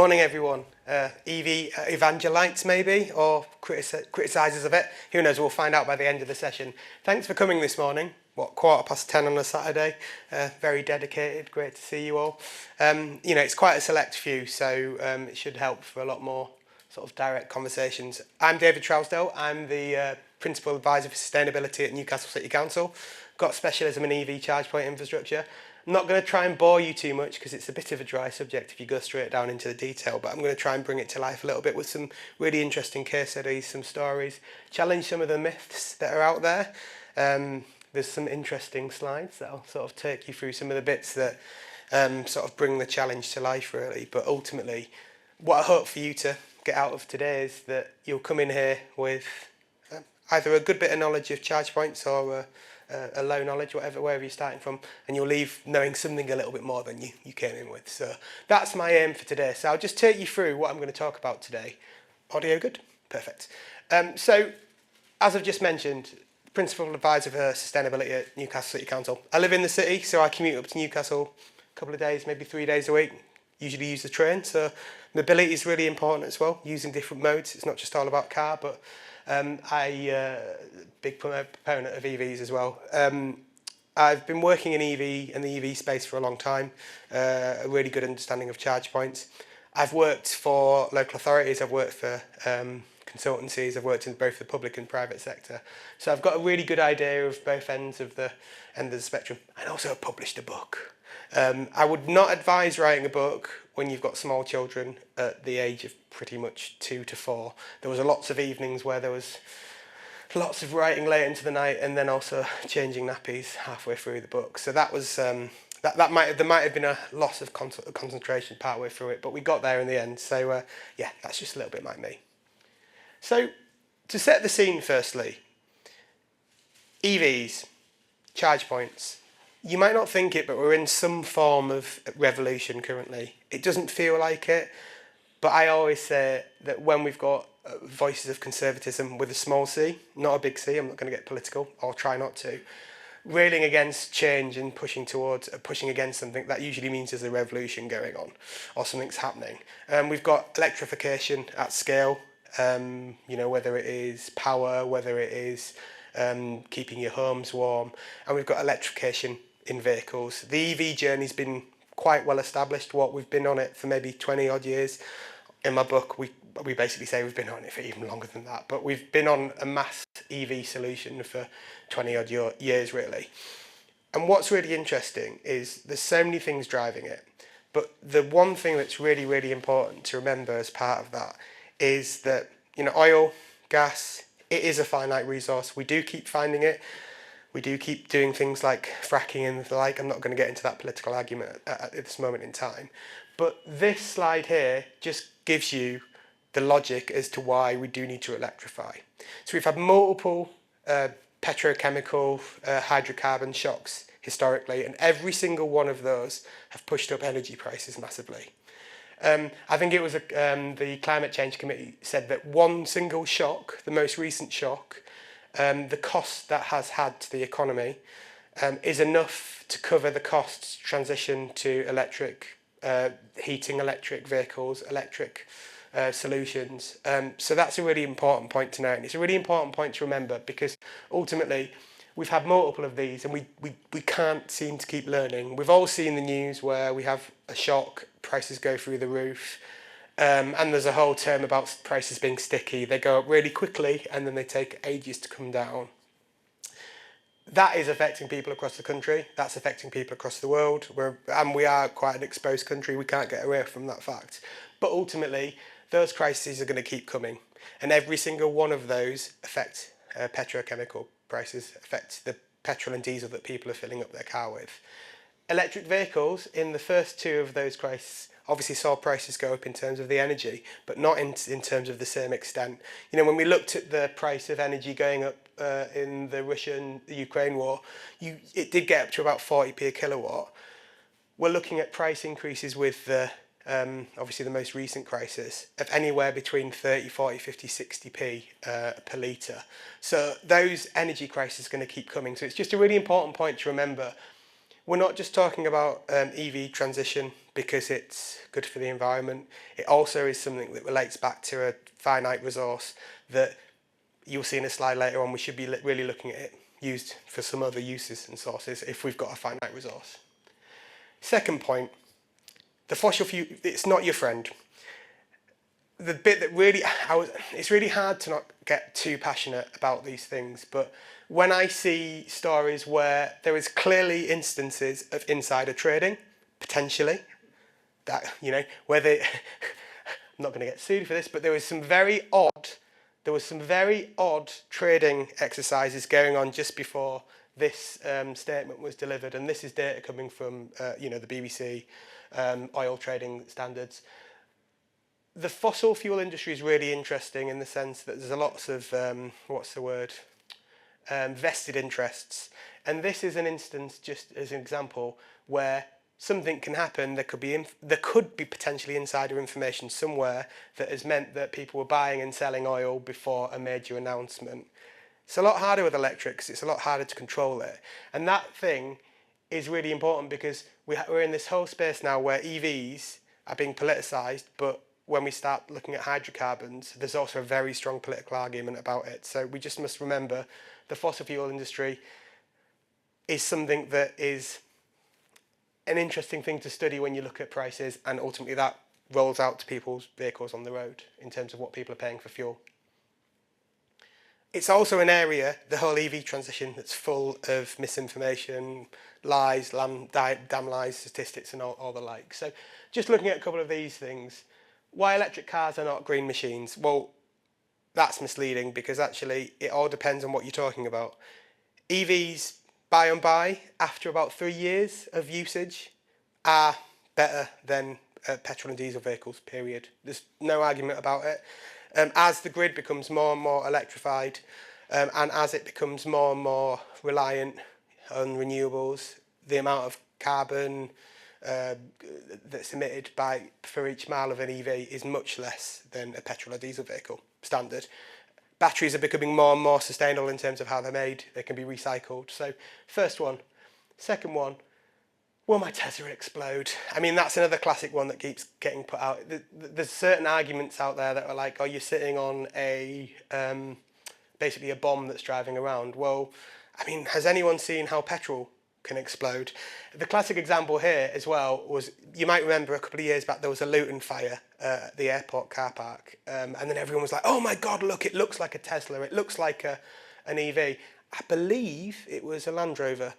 Morning, everyone. EV evangelites, maybe, or criticisers of it. Who knows? We'll find out by the end of the session. Thanks for coming this morning. 10:15 on a Saturday. Very dedicated. Great to see you all. It's quite a select few, so it should help for a lot more sort of direct conversations. I'm David Trousdale. I'm the Principal Advisor for Sustainability at Newcastle City Council. Got specialism in EV charge point infrastructure. I'm not going to try and bore you too much because it's a bit of a dry subject if you go straight down into the detail, but I'm going to try and bring it to life a little bit with some really interesting case studies, some stories, challenge some of the myths that are out there. There's some interesting slides that'll sort of take you through some of the bits that sort of bring the challenge to life, really. But ultimately, what I hope for you to get out of today is that you'll come in here with either a good bit of knowledge of charge points or a low knowledge, wherever you're starting from, and you'll leave knowing something a little bit more than you came in with. So that's my aim for today. So I'll just take you through what I'm going to talk about today. Audio good? Perfect. So, as I've just mentioned, Principal Advisor for Sustainability at Newcastle City Council. I live in the city, so I commute up to Newcastle a couple of days, maybe 3 days a week. Usually use the train, so mobility is really important as well, using different modes. It's not just all about car, but big proponent of EVs as well. I've been working in the EV space for a long time, a really good understanding of charge points. I've worked for local authorities, I've worked for consultancies, I've worked in both the public and private sector. So I've got a really good idea of both ends of the spectrum, and also published a book. I would not advise writing a book when you've got small children at the age of pretty much 2 to 4. There was lots of evenings where there was lots of writing late into the night, and then also changing nappies halfway through the book. So that was there might have been a loss of concentration partway through it, but we got there in the end. So yeah, that's just a little bit like me. So to set the scene, firstly, EVs, charge points. You might not think it, but we're in some form of revolution currently. It doesn't feel like it, but I always say that when we've got voices of conservatism with a small c, not a big C, I'm not going to get political, or try not to, railing against change and pushing against something, that usually means there's a revolution going on, or something's happening. We've got electrification at scale, whether it is power, whether it is keeping your homes warm, and we've got electrification in vehicles. The EV journey's been quite well established. We've been on it for maybe 20 odd years. In my book, we basically say we've been on it for even longer than that, but we've been on a mass EV solution for 20 odd years, really. And what's really interesting is there's so many things driving it, but the one thing that's really, really important to remember as part of that is that, oil, gas, it is a finite resource. We do keep finding it. We do keep doing things like fracking and the like. I'm not going to get into that political argument at this moment in time. But this slide here just gives you the logic as to why we do need to electrify. So we've had multiple petrochemical, hydrocarbon shocks historically, and every single one of those have pushed up energy prices massively. I think it was the Climate Change Committee said that one single shock, the most recent shock, the cost that has had to the economy is enough to cover the costs to transition to electric heating, electric vehicles, electric solutions. So that's a really important point to note, and it's a really important point to remember, because ultimately we've had multiple of these and we can't seem to keep learning. We've all seen the news where we have a shock, prices go through the roof, and there's a whole term about prices being sticky. They go up really quickly and then they take ages to come down. That is affecting people across the country. That's affecting people across the world. We are quite an exposed country. We can't get away from that fact. But ultimately, those crises are going to keep coming. And every single one of those affect petrochemical prices, affect the petrol and diesel that people are filling up their car with. Electric vehicles, in the first two of those crises, obviously saw prices go up in terms of the energy, but not in terms of the same extent. When we looked at the price of energy going up in the Russia-Ukraine war, it did get up to about 40p a kilowatt. We're looking at price increases with obviously the most recent crisis of anywhere between 30, 40, 50, 60p per litre. So those energy crises are going to keep coming. So it's just a really important point to remember. We're not just talking about EV transition because it's good for the environment. It also is something that relates back to a finite resource that you'll see in a slide later on. We should be really looking at it used for some other uses and sources if we've got a finite resource. Second point, the fossil fuel, it's not your friend. The bit that really, it's really hard to not get too passionate about these things, but when I see stories where there is clearly instances of insider trading, potentially, that, you know, where they, I'm not going to get sued for this, but there was some very odd trading exercises going on just before this statement was delivered, and this is data coming from, you know, the BBC, oil trading standards. The fossil fuel industry is really interesting in the sense that there's lots of, vested interests. And this is an instance, just as an example, where something can happen. There could be potentially insider information somewhere that has meant that people were buying and selling oil before a major announcement. It's a lot harder with electrics. It's a lot harder to control it. And that thing is really important because we're in this whole space now where EVs are being politicised, but when we start looking at hydrocarbons, there's also a very strong political argument about it. So we just must remember the fossil fuel industry is something that is an interesting thing to study when you look at prices, and ultimately that rolls out to people's vehicles on the road in terms of what people are paying for fuel. It's also an area, the whole EV transition, that's full of misinformation, lies, damn lies, statistics and all the like. So just looking at a couple of these things, why electric cars are not green machines? Well, that's misleading because actually it all depends on what you're talking about. EVs, by and by, after about 3 years of usage, are better than petrol and diesel vehicles, period. There's no argument about it. As the grid becomes more and more electrified, and as it becomes more and more reliant on renewables, the amount of carbon that's emitted for each mile of an EV is much less than a petrol or diesel vehicle standard. Batteries are becoming more and more sustainable in terms of how they're made. They can be recycled. So first one. Second one, will my Tesla explode? I mean, that's another classic one that keeps getting put out. There's certain arguments out there that are like, oh, you're sitting on basically a bomb that's driving around. Well, I mean, has anyone seen how petrol can explode? The classic example here as well was, you might remember a couple of years back there was a Luton fire at the airport car park, and then everyone was like, oh my god, look, it looks like a Tesla, it looks like an EV. I believe it was a Land Rover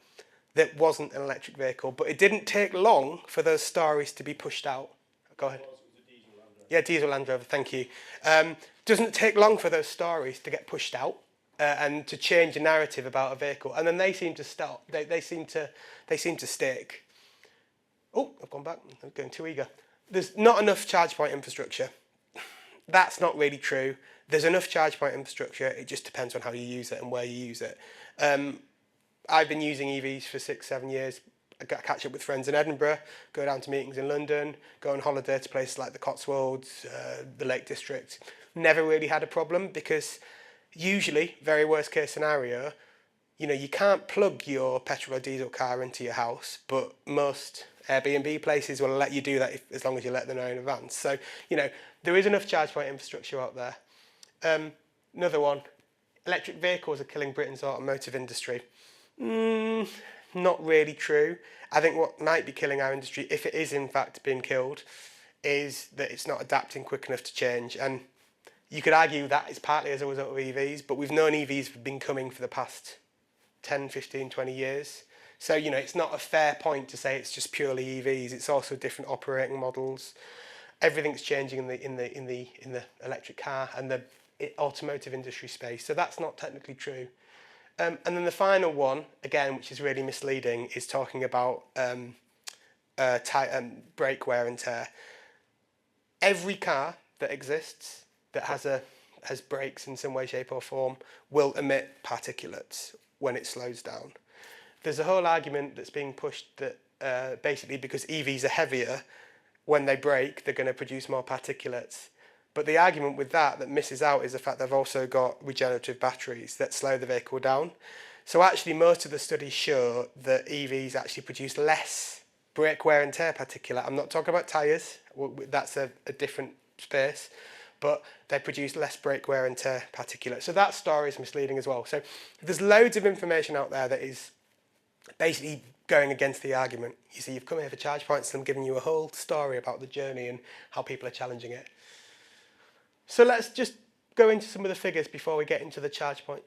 that wasn't an electric vehicle, but it didn't take long for those stories to be pushed out. Go ahead. Yeah, diesel Land Rover, thank you. Doesn't take long for those stories to get pushed out and to change a narrative about a vehicle, and then they seem to stop. They seem to stick. Oh, I've gone back. I'm going too eager. There's not enough charge point infrastructure. That's not really true. There's enough charge point infrastructure. It just depends on how you use it and where you use it. I've been using EVs for 6-7 years. I catch up with friends in Edinburgh, go down to meetings in London, go on holiday to places like the Cotswolds, the Lake District. Never really had a problem because usually, very worst case scenario, you know, you can't plug your petrol or diesel car into your house, but most Airbnb places will let you do that as long as you let them know in advance. So, you know, there is enough charge point infrastructure out there. Another one, electric vehicles are killing Britain's automotive industry. Not really true. I think what might be killing our industry, if it is in fact being killed, is that it's not adapting quick enough to change. And you could argue that is partly as a result of EVs, but we've known EVs have been coming for the past 10, 15, 20 years. So, you know, it's not a fair point to say it's just purely EVs. It's also different operating models. Everything's changing in the electric car and the automotive industry space. So that's not technically true. And then the final one, again, which is really misleading, is talking about brake wear and tear. Every car that exists that has brakes in some way, shape or form will emit particulates when it slows down. There's a whole argument that's being pushed that basically because EVs are heavier, when they brake, they're going to produce more particulates. But the argument with that misses out is the fact they've also got regenerative batteries that slow the vehicle down. So actually most of the studies show that EVs actually produce less brake wear and tear particulate. I'm not talking about tyres, that's a different space, but they produce less brake wear and tear particulate. So that story is misleading as well. So there's loads of information out there that is basically going against the argument. You see, you've come here for charge points and I'm giving you a whole story about the journey and how people are challenging it. So let's just go into some of the figures before we get into the charge point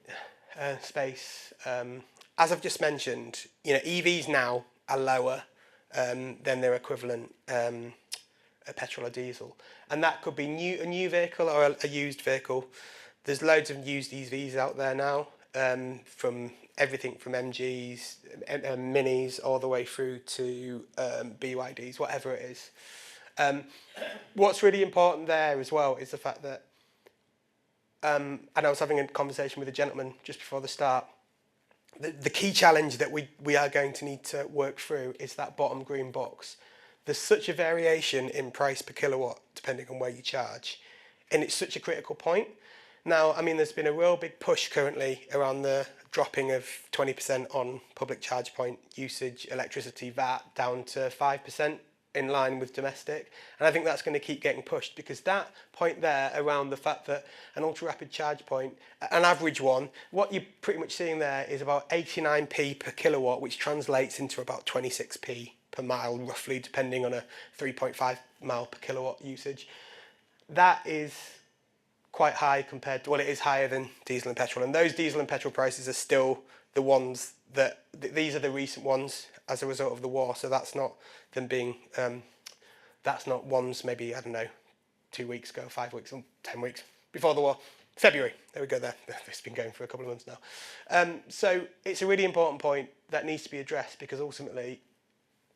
space. As I've just mentioned, EVs now are lower than their equivalent petrol or diesel, and that could be a new vehicle or a used vehicle. There's loads of used EVs out there now, from everything from MGs, Minis, all the way through to BYDs, whatever it is. What's really important there as well is the fact that, and I was having a conversation with a gentleman just before the start, the key challenge that we are going to need to work through is that bottom green box. There's such a variation in price per kilowatt depending on where you charge, and it's such a critical point. Now, I mean, there's been a real big push currently around the dropping of 20% on public charge point usage, electricity VAT down to 5% in line with domestic. And I think that's going to keep getting pushed, because that point there around the fact that an ultra rapid charge point, an average one, what you're pretty much seeing there is about 89p per kilowatt, which translates into about 26p per mile, roughly, depending on a 3.5 mile per kilowatt usage. That is quite high compared to, well, it is higher than diesel and petrol. And those diesel and petrol prices are still the ones that, these are the recent ones as a result of the war. So that's not them being, that's not ones maybe, I don't know, 2 weeks ago, 5 weeks, or 10 weeks before the war. February, there we go there. It's been going for a couple of months now. So it's a really important point that needs to be addressed, because ultimately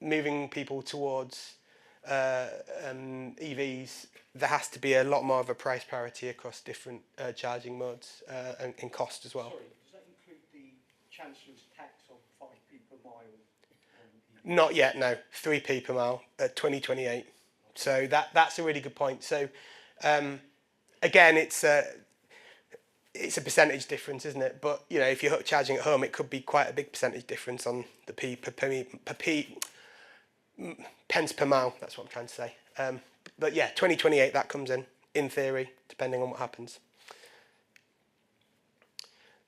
moving people towards EVs, there has to be a lot more of a price parity across different charging modes and in cost as well. Sorry, does that include the Chancellor's tax of 5p per mile? Not yet, no. 3p per mile at 2028. So that's a really good point. So again, it's a percentage difference, isn't it? But if you're charging at home, it could be quite a big percentage difference on the pence per mile. That's what I'm trying to say. But yeah, 2028 that comes in theory, depending on what happens.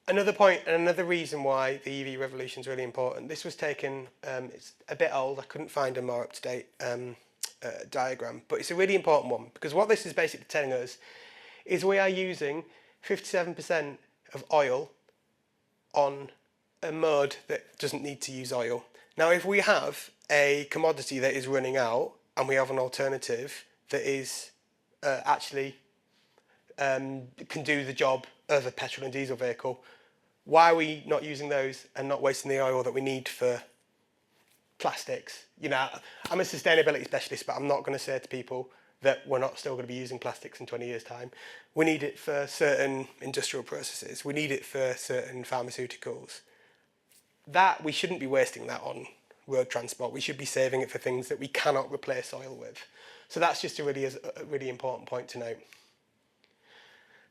Another point and another reason why the EV revolution is really important. This was taken. It's a bit old. I couldn't find a more up-to-date diagram, but it's a really important one, because what this is basically telling us is we are using 57% of oil on a mode that doesn't need to use oil. Now, if we have a commodity that is running out and we have an alternative that is actually can do the job of a petrol and diesel vehicle, why are we not using those and not wasting the oil that we need for plastics? I'm a sustainability specialist, but I'm not going to say to people that we're not still going to be using plastics in 20 years' time. We need it for certain industrial processes. We need it for certain pharmaceuticals. That, we shouldn't be wasting that on road transport. We should be saving it for things that we cannot replace oil with. So that's just a really important point to note.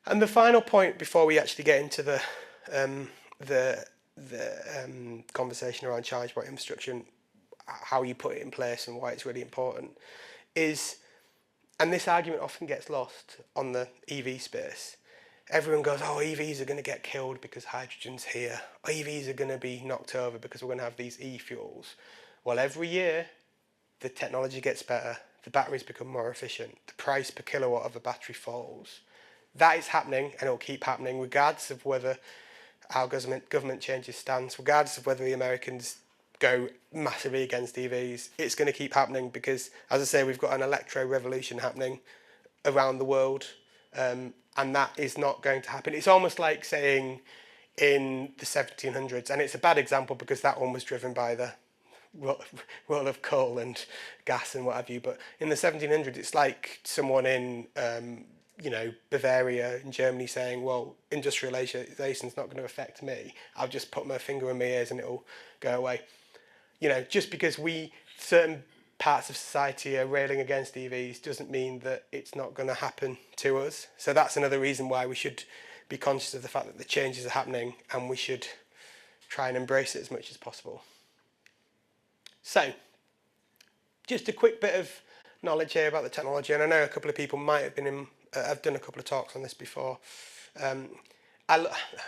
And the final point before we actually get into the conversation around charge point infrastructure and how you put it in place and why it's really important is, and this argument often gets lost on the EV space. Everyone goes, oh, EVs are going to get killed because hydrogen's here. EVs are going to be knocked over because we're going to have these e-fuels. Well, every year the technology gets better, the batteries become more efficient, the price per kilowatt of a battery falls. That is happening, and it will keep happening regardless of whether our government changes stance, regardless of whether the Americans go massively against EVs. It's going to keep happening because, as I say, we've got an electro revolution happening around the world. And that is not going to happen. It's almost like saying in the 1700s, and it's a bad example because that one was driven by the role of coal and gas and what have you, but in the 1700s, it's like someone in Bavaria in Germany saying, well, industrialisation is not going to affect me. I'll just put my finger in my ears and it'll go away. Just because certain parts of society are railing against EVs doesn't mean that it's not going to happen to us. So that's another reason why we should be conscious of the fact that the changes are happening, and we should try and embrace it as much as possible. So Just a quick bit of knowledge here about the technology, and I know a couple of people might have been in. I've done a couple of talks on this before. Um, I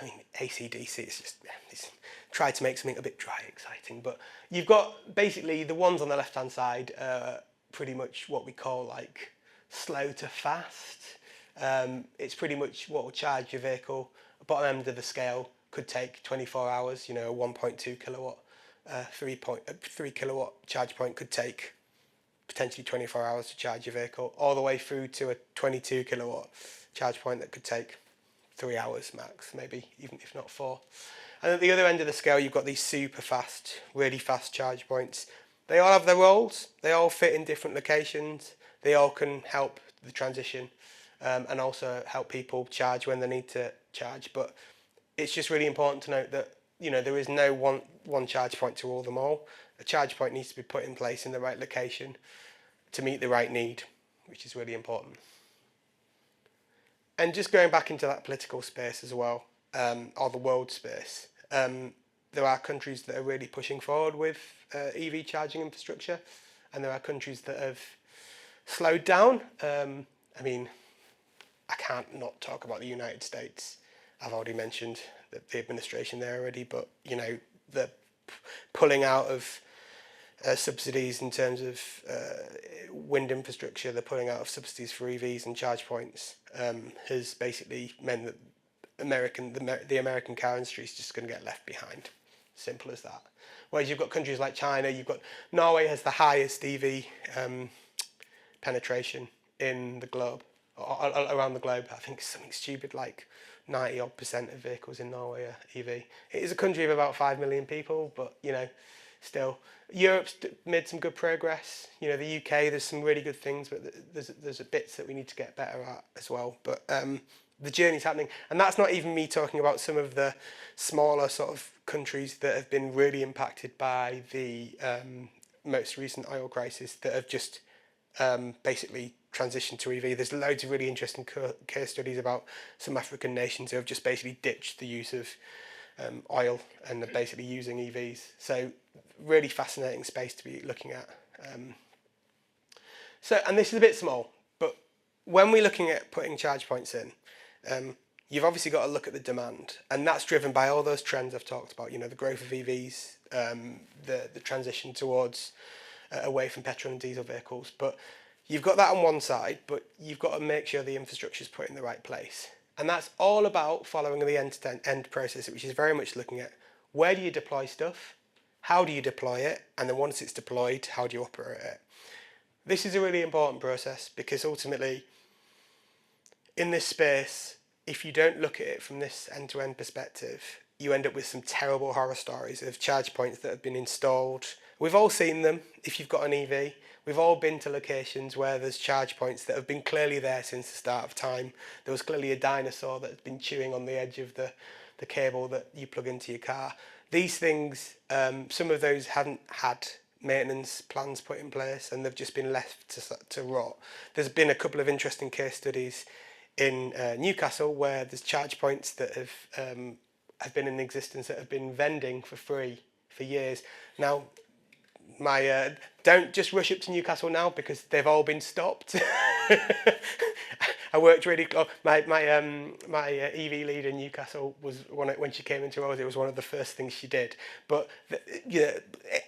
mean, AC/DC. It's tried to make something a bit dry, exciting, but you've got basically the ones on the left-hand side, pretty much what we call like slow to fast. It's pretty much what will charge your vehicle. The bottom end of the scale could take 24 hours. You know, a 1.2 kilowatt, 3 kilowatt charge point could take potentially 24 hours to charge your vehicle, all the way through to a 22 kilowatt charge point that could take 3 hours max, maybe even if not 4. And at the other end of the scale, you've got these super fast, really fast charge points. They all have their roles. They all fit in different locations. They all can help the transition, and also help people charge when they need to charge. But it's just really important to note that, you know, there is no one charge point to rule them all. A charge point needs to be put in place in the right location to meet the right need, which is really important. And just going back into that political space as well, or the world space, there are countries that are really pushing forward with EV charging infrastructure, and there are countries that have slowed down. I mean, I can't not talk about the United States. I've already mentioned the administration there already, but, you know, the pulling out of subsidies in terms of wind infrastructure, they're pulling out of subsidies for EVs and charge points, has basically meant that the American car industry is just going to get left behind. Simple as that. Whereas you've got countries like China, you've got Norway has the highest EV penetration in the globe, or around the globe. I think it's something stupid like 90% of vehicles in Norway are EV. It is a country of about 5 million people, but, you know, still, Europe's made some good progress. You know, the UK, there's some really good things, but there's bits that we need to get better at as well. But the journey's happening, and that's not even me talking about some of the smaller sort of countries that have been really impacted by the most recent oil crisis that have just basically transitioned to EV. There's loads of really interesting case studies about some African nations who have just basically ditched the use of oil and are basically using EVs. So really fascinating space to be looking at. And this is a bit small, but when we're looking at putting charge points in, you've obviously got to look at the demand, and that's driven by all those trends I've talked about. You know, the growth of EVs, the transition towards away from petrol and diesel vehicles. But you've got that on one side, but you've got to make sure the infrastructure is put in the right place. And that's all about following the end-to-end process, which is very much looking at where do you deploy stuff, how do you deploy it, and then once it's deployed, how do you operate it. This is a really important process because ultimately, in this space, if you don't look at it from this end-to-end perspective, you end up with some terrible horror stories of charge points that have been installed. We've all seen them if you've got an EV. We've all been to locations where there's charge points that have been clearly there since the start of time. There was clearly a dinosaur that's been chewing on the edge of the cable that you plug into your car. These things, some of those hadn't had maintenance plans put in place and they've just been left to rot. There's been a couple of interesting case studies in Newcastle where there's charge points that have been in existence that have been vending for free for years. Now, don't just rush up to Newcastle now because they've all been stopped. I worked really close. My EV lead in Newcastle was when she came into Rose, it was one of the first things she did. But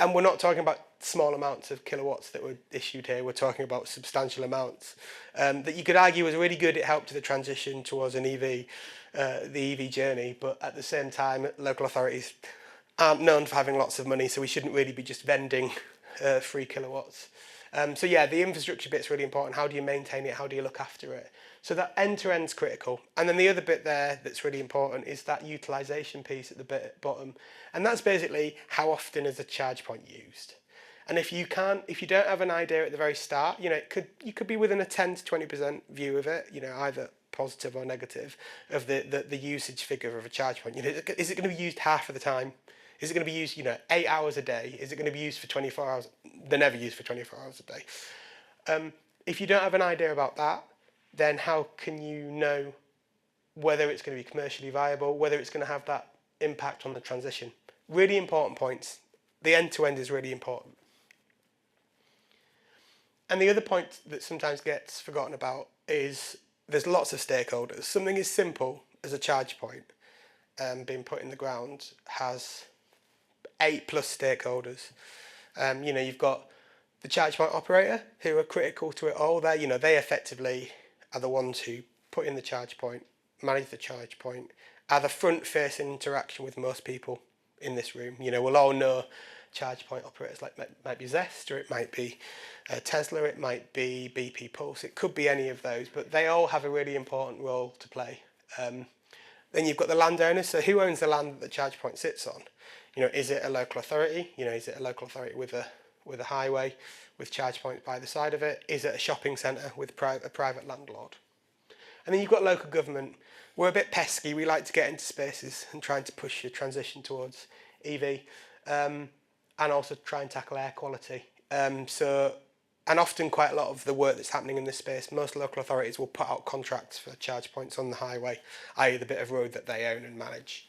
and we're not talking about small amounts of kilowatts that were issued here. We're talking about substantial amounts that you could argue was really good. It helped to the transition towards an EV, the EV journey. But at the same time, local authorities aren't known for having lots of money, so we shouldn't really be just vending 3 kilowatts. So yeah, the infrastructure bit's really important. How do you maintain it? How do you look after it? So that end-to-end's critical. And then the other bit there that's really important is that utilisation piece at the bottom. And that's basically how often is a charge point used. And if you don't have an idea at the very start, you know, you could be within a 10 to 20% view of it, you know, either positive or negative, of the usage figure of a charge point. You know, is it going to be used half of the time? Is it going to be used, 8 hours a day? Is it going to be used for 24 hours? They're never used for 24 hours a day. If you don't have an idea about that, then how can you know whether it's going to be commercially viable, whether it's going to have that impact on the transition? Really important points. The end-to-end is really important. And the other point that sometimes gets forgotten about is there's lots of stakeholders. Something as simple as a charge point being put in the ground has 8+ stakeholders. You've got the charge point operator who are critical to it all. They effectively are the ones who put in the charge point, manage the charge point, are the front-facing interaction with most people in this room. We'll all know charge point operators like might be Zest, or it might be Tesla, it might be BP Pulse, it could be any of those, but they all have a really important role to play. Then you've got the landowners. So who owns the land that the charge point sits on? Is it a local authority? Is it a local authority with a highway with charge points by the side of it? Is it a shopping centre with a private landlord? And then you've got local government. We're a bit pesky. We like to get into spaces and trying to push a transition towards EV, and also try and tackle air quality. And often quite a lot of the work that's happening in this space, most local authorities will put out contracts for charge points on the highway, i.e. the bit of road that they own and manage.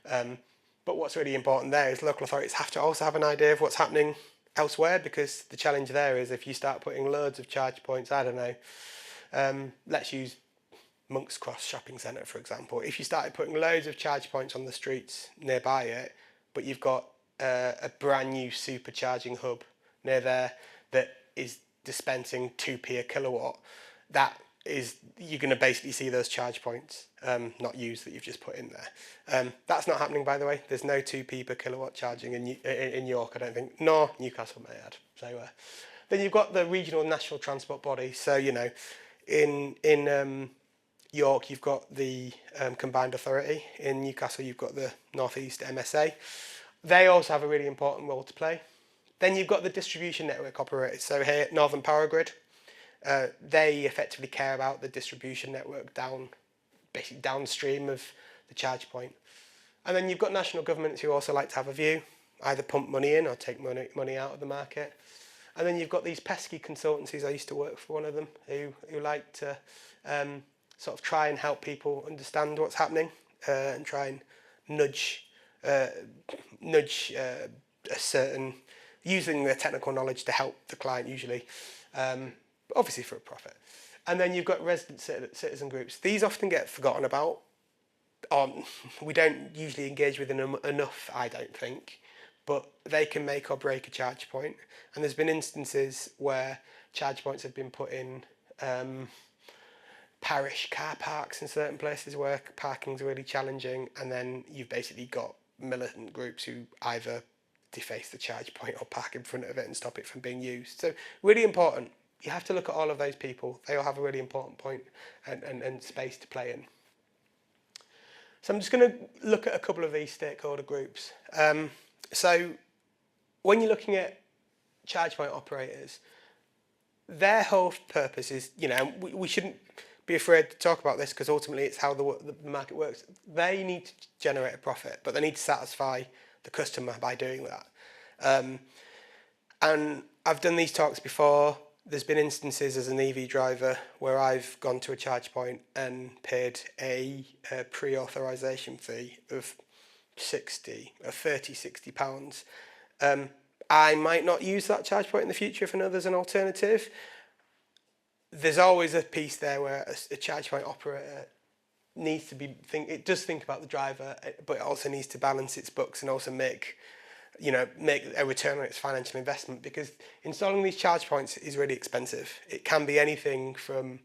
But what's really important there is local authorities have to also have an idea of what's happening elsewhere, because the challenge there is if you start putting loads of charge points, I don't know, let's use Monk's Cross Shopping Centre, for example. If you started putting loads of charge points on the streets nearby it, but you've got a brand new supercharging hub near there that is dispensing 2p a kilowatt, you're going to basically see those charge points not used that you've just put in there. That's not happening, by the way. There's no 2p per kilowatt charging in York, I don't think, nor Newcastle, may I add. So then you've got the regional national transport body. So in York you've got the combined authority. In Newcastle you've got the North East MSA. They also have a really important role to play. Then you've got the distribution network operators. So here, Northern Power Grid, they effectively care about the distribution network basically downstream of the charge point. And then you've got national governments who also like to have a view, either pump money in or take money out of the market. And then you've got these pesky consultancies. I used to work for one of them who like to sort of try and help people understand what's happening and try and nudge a certain, using their technical knowledge to help the client usually, but obviously for a profit. And then you've got resident citizen groups. These often get forgotten about. We don't usually engage with them enough, I don't think, but they can make or break a charge point. And there's been instances where charge points have been put in parish car parks in certain places where parking's really challenging, and then you've basically got militant groups who either deface the charge point or park in front of it and stop it from being used. So really important. You have to look at all of those people. They all have a really important point and space to play in. So I'm just going to look at a couple of these stakeholder groups. So when you're looking at charge point operators, their whole purpose is, we shouldn't be afraid to talk about this because ultimately it's how the market works. They need to generate a profit, but they need to satisfy the customer by doing that. And I've done these talks before. There's been instances as an EV driver where I've gone to a charge point and paid a pre-authorization fee of £60 I might not use that charge point in the future if I know there's an alternative. There's always a piece there where a charge point operator needs to it does think about the driver, but it also needs to balance its books and also make a return on its financial investment, because installing these charge points is really expensive. It can be anything from,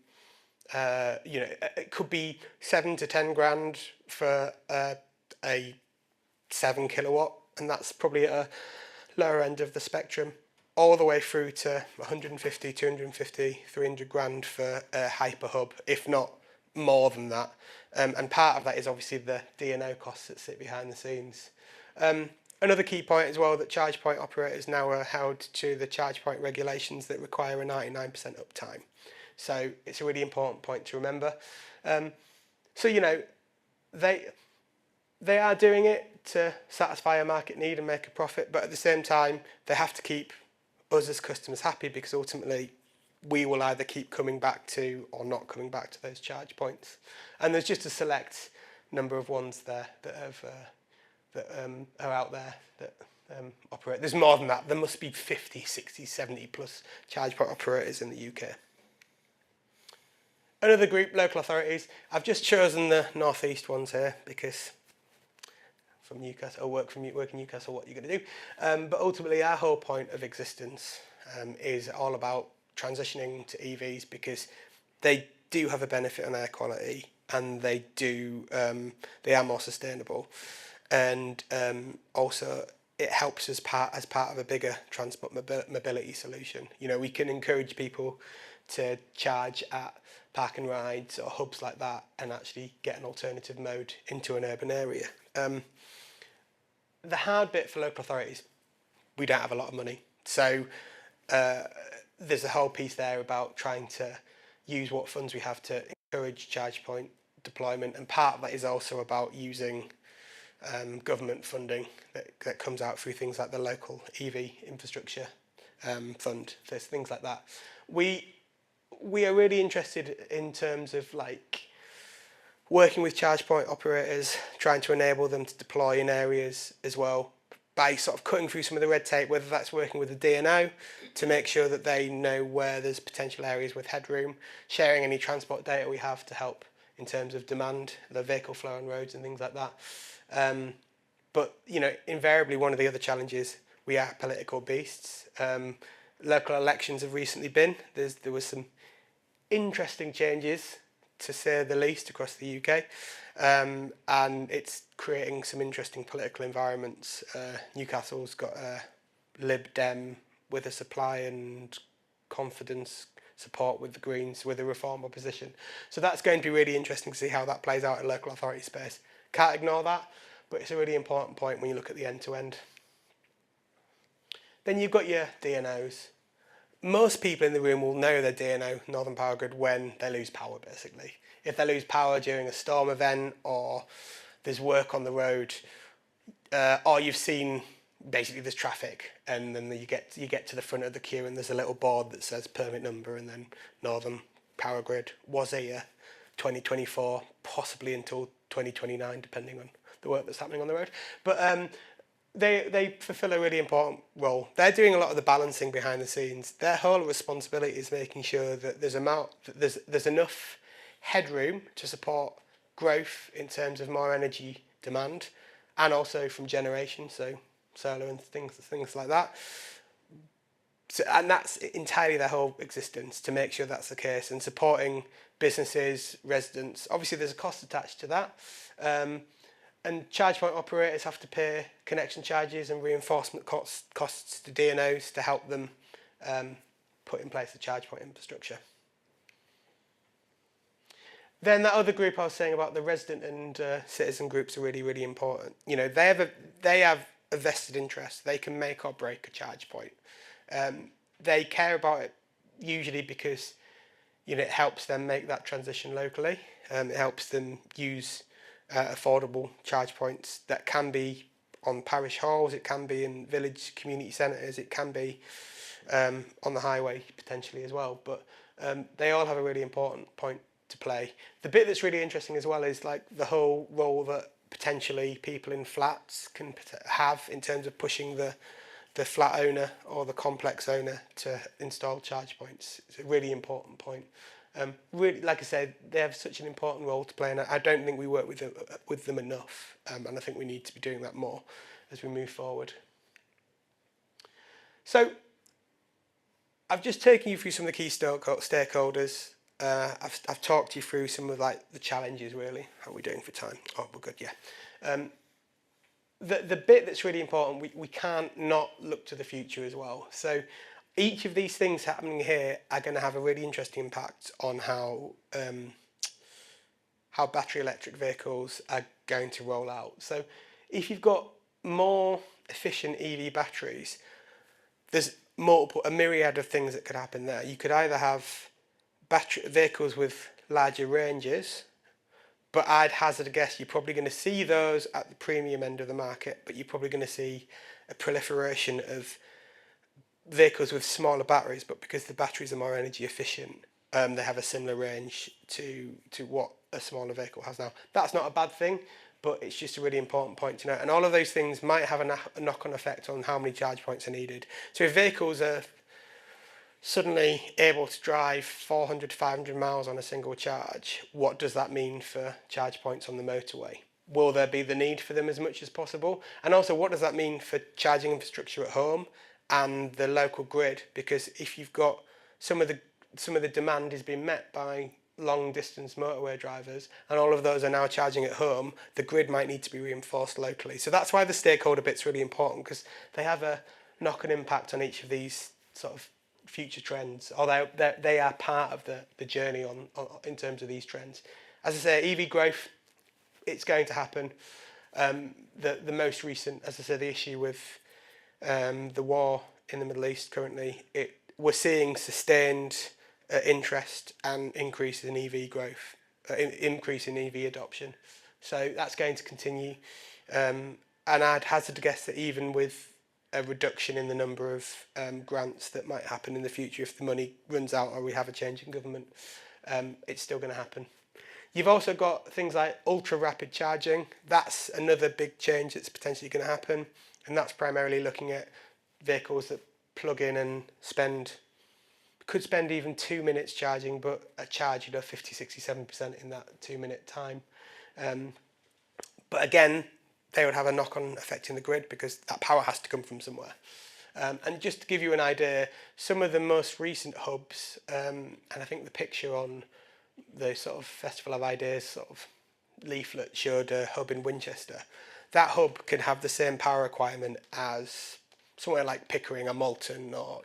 it could be 7 to 10 grand for a 7 kilowatt, and that's probably at a lower end of the spectrum, all the way through to 150, 250, 300 grand for a hyper hub, if not more than that. And part of that is obviously the D&O costs that sit behind the scenes. Another key point as well, that charge point operators now are held to the charge point regulations that require a 99% uptime. So it's a really important point to remember. They are doing it to satisfy a market need and make a profit, but at the same time, they have to keep us as customers happy, because ultimately we will either keep coming back to or not coming back to those charge points. And there's just a select number of ones there that are out there that operate. There's more than that. There must be 50, 60, 70 plus charge point operators in the UK. Another group, local authorities. I've just chosen the northeast ones here because from Newcastle, or work in Newcastle, what you're going to do. But ultimately, our whole point of existence is all about transitioning to EVs because they do have a benefit on air quality and they are more sustainable, and also it helps as part of a bigger transport mobility solution. You know, we can encourage people to charge at park and rides or hubs like that and actually get an alternative mode into an urban area. The hard bit for local authorities, we don't have a lot of money. So there's a whole piece there about trying to use what funds we have to encourage charge point deployment. And part of that is also about using government funding that comes out through things like the local EV infrastructure fund. There's things like that. We are really interested in terms of like working with charge point operators, trying to enable them to deploy in areas as well by sort of cutting through some of the red tape, whether that's working with the DNO to make sure that they know where there's potential areas with headroom, sharing any transport data we have to help in terms of demand, the vehicle flow on roads and things like that. But, you know, invariably one of the other challenges, we are political beasts. Local elections have recently been. There was some interesting changes, to say the least, across the UK, and it's creating some interesting political environments. Newcastle's got a Lib Dem with a supply and confidence support with the Greens, with a reform opposition. So that's going to be really interesting to see how that plays out in local authority space. Can't ignore that, but it's a really important point when you look at the end-to-end. Then you've got your DNOs. Most people in the room will know their DNO, Northern Power Grid, when they lose power, basically. If they lose power during a storm event or there's work on the road, or you've seen basically there's traffic and then you get to the front of the queue and there's a little board that says permit number and then Northern Power Grid was here 2024, possibly until 2029, depending on the work that's happening on the road. But they fulfill a really important role. They're doing a lot of the balancing behind the scenes. Their whole responsibility is making sure that there's enough headroom to support growth in terms of more energy demand, and also from generation, so solar and things like that. So, and that's entirely their whole existence, to make sure that's the case, and supporting businesses, residents. Obviously, there's a cost attached to that. And charge point operators have to pay connection charges and reinforcement costs to DNOs to help them put in place the charge point infrastructure. Then that other group I was saying about, the resident and citizen groups, are really, really important. You know, they have a vested interest. They can make or break a charge point. They care about it usually because, you know, it helps them make that transition locally. It helps them use affordable charge points that can be on parish halls, it can be in village community centres, it can be on the highway potentially as well. But they all have a really important point to play. The bit that's really interesting as well is like the whole role that potentially people in flats can have in terms of pushing the flat owner or the complex owner to install charge points. It's a really important point. Really, like I said, they have such an important role to play, and I don't think we work with them enough, and I think we need to be doing that more as we move forward. So, I've just taken you through some of the key stakeholders. I've talked you through some of like the challenges really. How are we doing for time? Oh, we're good, yeah. The bit that's really important, we can't not look to the future as well. So each of these things happening here are going to have a really interesting impact on how battery electric vehicles are going to roll out. So if you've got more efficient EV batteries, there's a myriad of things that could happen there. You could either have vehicles with larger ranges, but I'd hazard a guess you're probably going to see those at the premium end of the market, but you're probably going to see a proliferation of vehicles with smaller batteries, but because the batteries are more energy efficient, they have a similar range to what a smaller vehicle has now. That's not a bad thing, but it's just a really important point to note. And all of those things might have a knock-on effect on how many charge points are needed. So if vehicles are suddenly able to drive 400 to 500 miles on a single charge, what does that mean for charge points on the motorway? Will there be the need for them as much as possible? And also, what does that mean for charging infrastructure at home and the local grid? Because if you've got some of the demand is being met by long distance motorway drivers and all of those are now charging at home, the grid might need to be reinforced locally. So that's why the stakeholder bit's really important, because they have a knock-on impact on each of these sort of future trends, although they are part of the journey on in terms of these trends. As I say, EV growth, it's going to happen. The most recent, as I said, the issue with the war in the Middle East currently, we're seeing sustained interest and increase in EV growth, increase in EV adoption. So that's going to continue. And I'd hazard to guess that even with a reduction in the number of grants that might happen in the future, if the money runs out or we have a change in government, it's still going to happen. You've also got things like ultra rapid charging. That's another big change that's potentially going to happen, and that's primarily looking at vehicles that plug in and could spend even 2 minutes charging, but a charge 50, 60, 70% in that 2 minute time. But again, they would have a knock-on effect in the grid because that power has to come from somewhere. And just to give you an idea, some of the most recent hubs, and I think the picture on the sort of Festival of Ideas sort of leaflet showed a hub in Winchester. That hub can have the same power requirement as somewhere like Pickering or Malton or,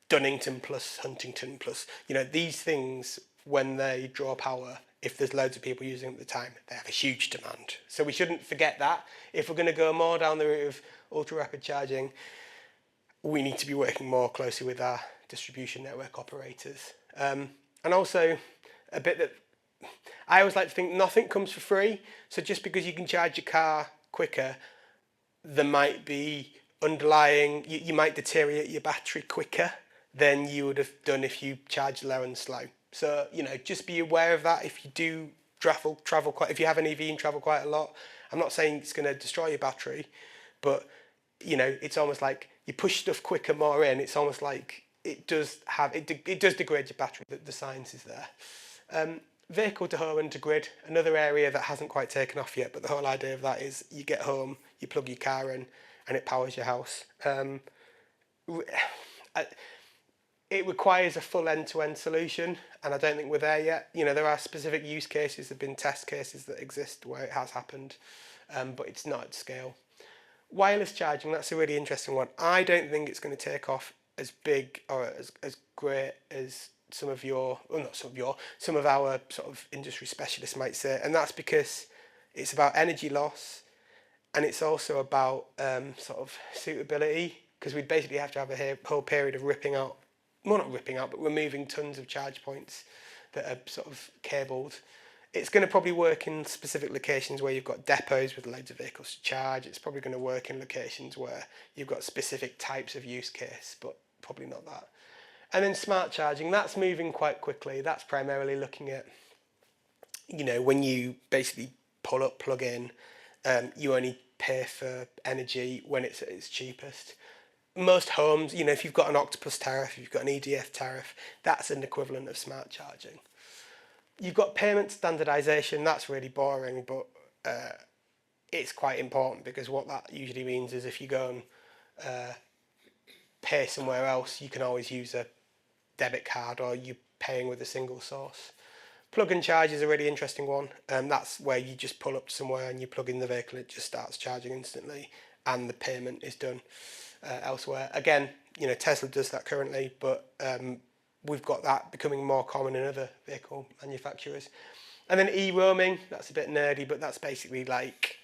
Dunnington plus Huntington plus, these things, when they draw power, if there's loads of people using them at the time, they have a huge demand. So we shouldn't forget that. If we're going to go more down the route of ultra-rapid charging, we need to be working more closely with our distribution network operators. And also, a bit that I always like to think nothing comes for free. So just because you can charge your car quicker, there might be underlying, you might deteriorate your battery quicker than you would have done if you charged low and slow. So, just be aware of that if you do travel quite, if you have an EV and travel quite a lot. I'm not saying it's going to destroy your battery, but, it's almost like you push stuff quicker, more in, it's almost like it does degrade your battery, the science is there. Vehicle to home and to grid, another area that hasn't quite taken off yet, but the whole idea of that is you get home, you plug your car in, and it powers your house. It requires a full end-to-end solution, and I don't think we're there yet. There are specific use cases, there have been test cases that exist where it has happened, but it's not at scale. Wireless charging, that's a really interesting one. I don't think it's going to take off as big or as great as some of our sort of industry specialists might say, and that's because it's about energy loss, and it's also about sort of suitability, because we'd basically have to have a whole period of removing tons of charge points that are sort of cabled. It's going to probably work in specific locations where you've got depots with loads of vehicles to charge. It's probably going to work in locations where you've got specific types of use case, but probably not that. And then smart charging, that's moving quite quickly. That's primarily looking at, when you basically pull up, plug in, you only pay for energy when it's at its cheapest. Most homes, if you've got an Octopus tariff, if you've got an EDF tariff, that's an equivalent of smart charging. You've got payment standardisation, that's really boring, but it's quite important, because what that usually means is if you go and pay somewhere else, you can always use a debit card, or you're paying with a single source. Plug and charge is a really interesting one. That's where you just pull up to somewhere and you plug in the vehicle, it just starts charging instantly, and the payment is done elsewhere. Again, Tesla does that currently, but we've got that becoming more common in other vehicle manufacturers. And then e-roaming, that's a bit nerdy, but that's basically like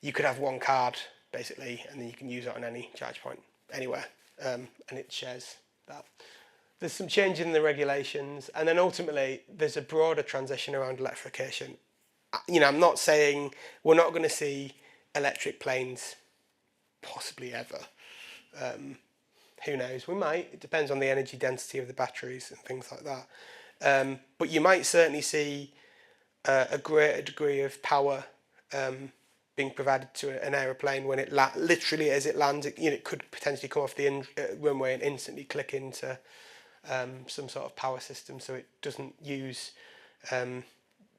you could have one card, basically, and then you can use it on any charge point anywhere, and it shares that. There's some change in the regulations, and then ultimately there's a broader transition around electrification. I'm not saying we're not going to see electric planes possibly ever. Who knows? We might. It depends on the energy density of the batteries and things like that. But you might certainly see a greater degree of power being provided to an aeroplane when it literally as it lands. It could potentially come off the runway and instantly click into some sort of power system, so it doesn't use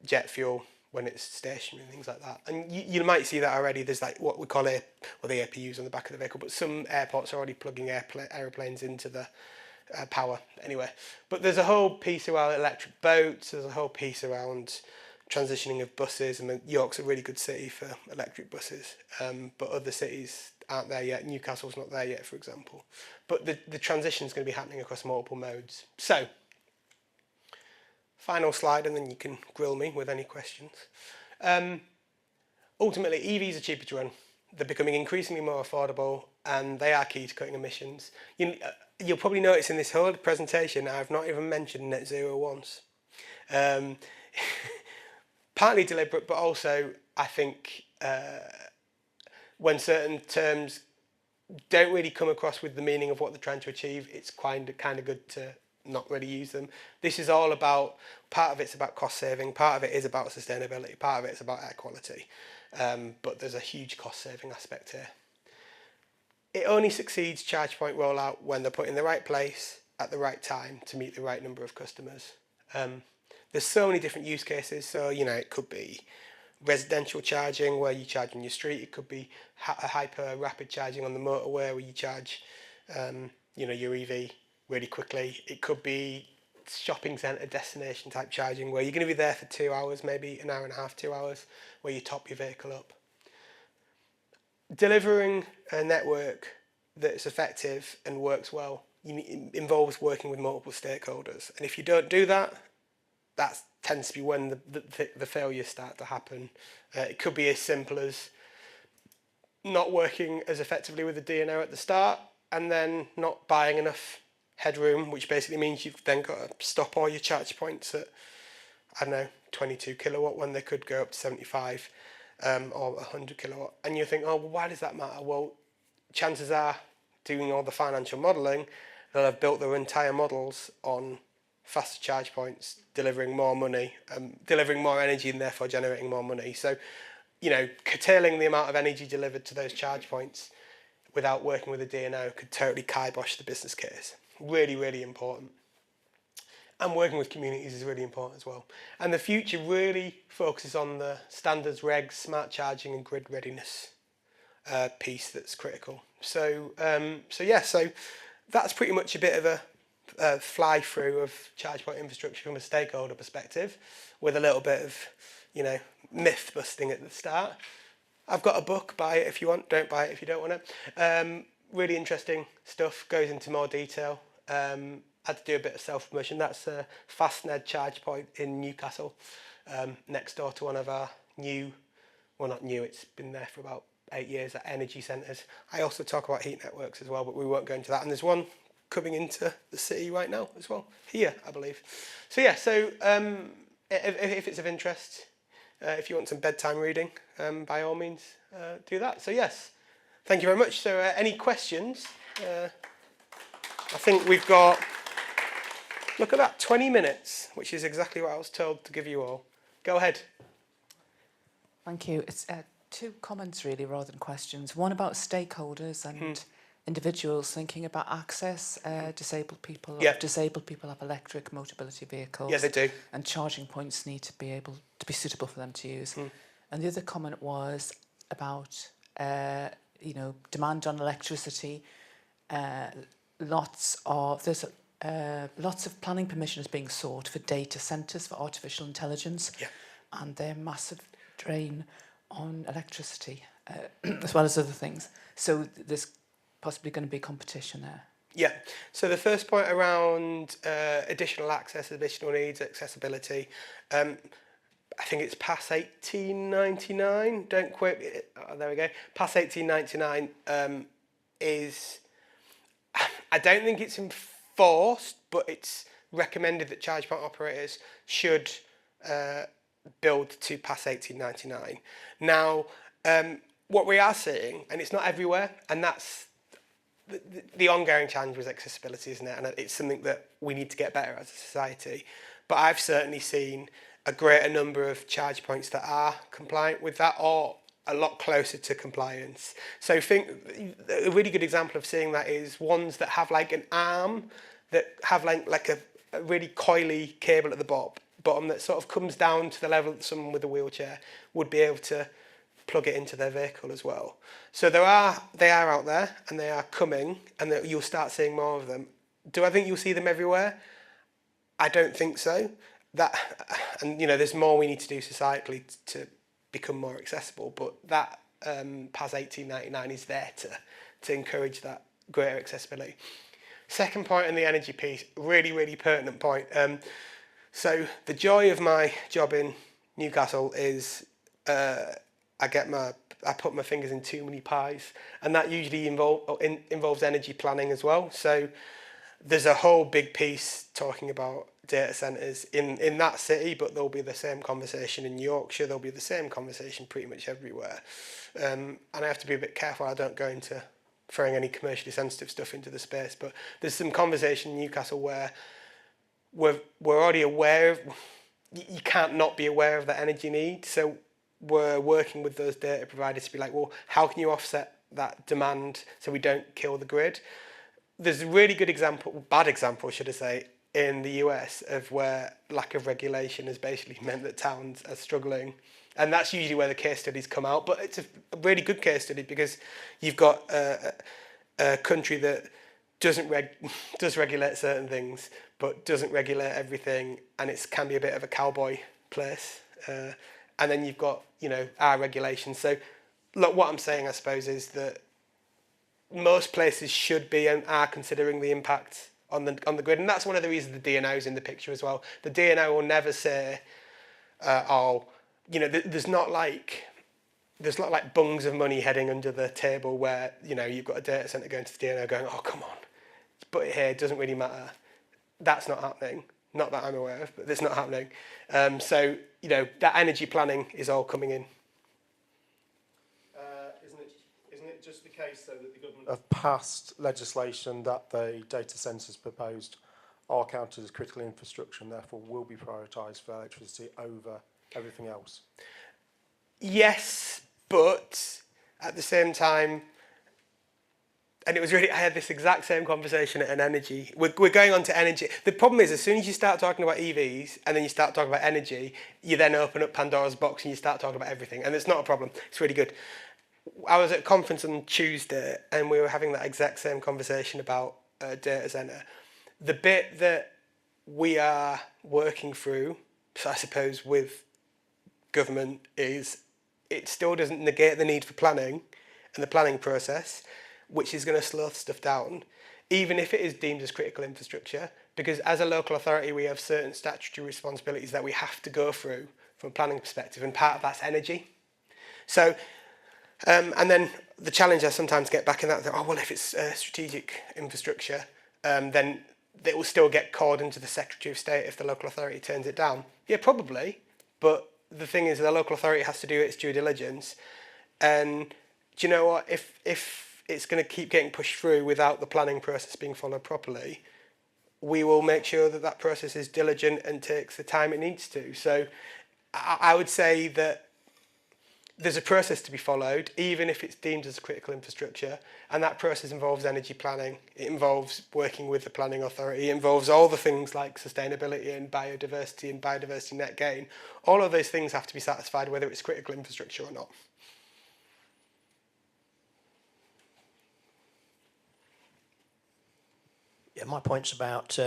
jet fuel when it's stationary and things like that. And you might see that already. There's like what we call the APUs on the back of the vehicle, but some airports are already plugging aeroplanes into the power anyway. But there's a whole piece around electric boats. There's a whole piece around transitioning of buses. I mean, York's a really good city for electric buses, but other cities aren't there yet. Newcastle's not there yet, for example. But the transition is going to be happening across multiple modes. So, final slide, and then you can grill me with any questions. Ultimately, EVs are cheaper to run. They're becoming increasingly more affordable, and they are key to cutting emissions. You'll probably notice in this whole presentation, I've not even mentioned net zero once. Partly deliberate, but also I think when certain terms don't really come across with the meaning of what they're trying to achieve, it's kind of good to not really use them. This is all about, part of it's about cost saving, part of it is about sustainability, part of it is about air quality, but there's a huge cost saving aspect here. It only succeeds charge point rollout when they're put in the right place at the right time to meet the right number of customers. There's so many different use cases, so it could be residential charging where you charge on your street, it could be hyper rapid charging on the motorway where you charge your EV really quickly. It could be shopping centre destination type charging where you're going to be there for 2 hours, maybe an hour and a half, 2 hours, where you top your vehicle up. Delivering a network that's effective and works well involves working with multiple stakeholders, and if you don't do that, that tends to be when the failures start to happen. It could be as simple as not working as effectively with the DNO at the start, and then not buying enough headroom, which basically means you've then got to stop all your charge points at, 22 kilowatt when they could go up to 75 or 100 kilowatt. And you think, oh, well, why does that matter? Well, chances are, doing all the financial modelling, they'll have built their entire models on faster charge points, delivering more money, delivering more energy and therefore generating more money. So, curtailing the amount of energy delivered to those charge points without working with a DNO could totally kibosh the business case. Really, really important. And working with communities is really important as well. And the future really focuses on the standards, regs, smart charging and grid readiness piece that's critical. So that's pretty much a bit of a fly through of charge point infrastructure from a stakeholder perspective, with a little bit of myth busting at the start. I've got a book, buy it if you want, don't buy it if you don't want it. Really interesting stuff, goes into more detail. Had to do a bit of self-promotion. That's a FastNed charge point in Newcastle, next door to one of our not new, it's been there for about 8 years, at energy centres. I also talk about heat networks as well, but we won't go into that. And there's one coming into the city right now as well, here, I believe. So if it's of interest, if you want some bedtime reading, by all means, do that. So yes, thank you very much. So any questions? I think we've got, look at that, 20 minutes, which is exactly what I was told to give you all. Go ahead. Thank you. It's two comments really rather than questions. One about stakeholders and individuals thinking about access. Disabled people have electric mobility vehicles. Yeah, they do. And charging points need to be able to be suitable for them to use. And the other comment was about demand on electricity. Lots of planning permission is being sought for data centres for artificial intelligence, and they're massive drain on electricity as well as other things. So there's possibly going to be competition there. Yeah. So the first point around additional access, additional needs, accessibility. I think it's past 1899. Don't quote it. Oh, there we go. Past 1899 is. I don't think it's enforced, but it's recommended that charge point operators should build to pass 1899. Now, what we are seeing, and it's not everywhere, and that's the ongoing challenge with accessibility, isn't it? And it's something that we need to get better as a society. But I've certainly seen a greater number of charge points that are compliant with that, or a lot closer to compliance. So think a really good example of seeing that is ones that have like an arm that have like a really coily cable at the bottom that sort of comes down to the level that someone with a wheelchair would be able to plug it into their vehicle as well. So they are out there and they are coming, and that you'll start seeing more of them. Do I think you'll see them everywhere? I don't think so. And there's more we need to do societally to become more accessible, but that PAS 1899 is there to encourage that greater accessibility. Second point in the energy piece, really, really pertinent point. So the joy of my job in Newcastle is I put my fingers in too many pies, and that usually involves energy planning as well. So there's a whole big piece talking about data centres in that city, but there'll be the same conversation in Yorkshire, there'll be the same conversation pretty much everywhere. And I have to be a bit careful I don't go into throwing any commercially sensitive stuff into the space, but there's some conversation in Newcastle where we're already aware of, you can't not be aware of the energy need, so we're working with those data providers to be like, well, how can you offset that demand so we don't kill the grid? There's a really good example, bad example should I say, in the US of where lack of regulation has basically meant that towns are struggling. And that's usually where the case studies come out. But it's a really good case study because you've got a country that does regulate certain things, but doesn't regulate everything, and it can be a bit of a cowboy place. And then you've got our regulations. So look, what I'm saying, I suppose, is that most places should be and are considering the impact on the grid, and that's one of the reasons the DNO is in the picture as well. The DNO will never say, there's not like bungs of money heading under the table where you've got a data centre going to the DNO going, oh come on, put it here, it doesn't really matter. That's not happening. Not that I'm aware of, but it's not happening. So that energy planning is all coming in. Isn't it just the case though that the government have passed legislation that the data centres proposed are counted as critical infrastructure and therefore will be prioritised for electricity over everything else? Yes, but at the same time, and I had this exact same conversation at an energy. We're going on to energy. The problem is, as soon as you start talking about EVs and then you start talking about energy, you then open up Pandora's box and you start talking about everything. And it's not a problem. It's really good. I was at a conference on Tuesday and we were having that exact same conversation about data centre. The bit that we are working through, so I suppose, with government is it still doesn't negate the need for planning and the planning process, which is going to slow stuff down, even if it is deemed as critical infrastructure, because as a local authority we have certain statutory responsibilities that we have to go through from a planning perspective, and part of that's energy. So, and then the challenge I sometimes get back in that, if it's strategic infrastructure, then it will still get called into the Secretary of State if the local authority turns it down. Yeah, probably, but the thing is the local authority has to do its due diligence, and do you know what, if it's going to keep getting pushed through without the planning process being followed properly, we will make sure that that process is diligent and takes the time it needs to. So I would say that there's a process to be followed, even if it's deemed as critical infrastructure, and that process involves energy planning, it involves working with the planning authority, it involves all the things like sustainability and biodiversity net gain. All of those things have to be satisfied whether it's critical infrastructure or not. Yeah, my point's about